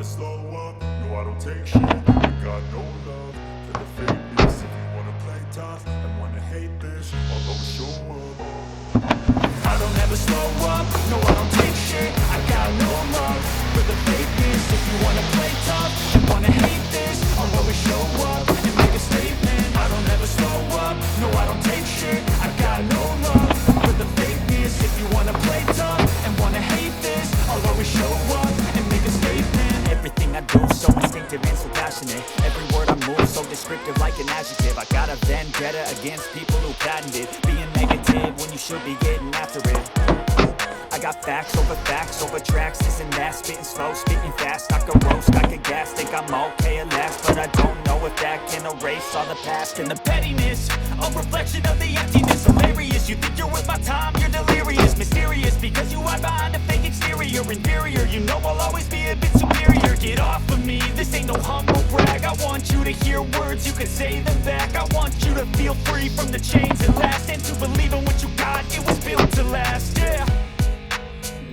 slow up, no I don't take shit. I got no love for the fakeness. If you wanna play tough and wanna hate this, I'll always show up. I don't ever slow up, no I don't take shit. I got no love for the fakeness. If you wanna play tough and wanna hate this, I'll always show up and make a statement. I don't ever slow up, no I don't take shit. I got no love for the fakeness. If you wanna play tough and wanna hate this, I'll always show up and make a statement. Everything I do so instinctive and so passionate. Every word I move so descriptive like an adjective. I got a vendetta against people who patented being negative when you should be getting after it. I got facts over tracks, this and that. Spitting slow, spitting fast, I could roast, I could gas. Think I'm okay at last, but I don't know if that can erase all the past. And the pettiness, a reflection of the emptiness. Hilarious, you think you're worth my time, you're delirious. Mysterious, because you hide behind a fake exterior. Inferior, you know I'll always be a bit superior. Get off of me, this ain't no humble brag. I want you to hear words, you can say them back. I want you to feel free from the chains that last, and to believe in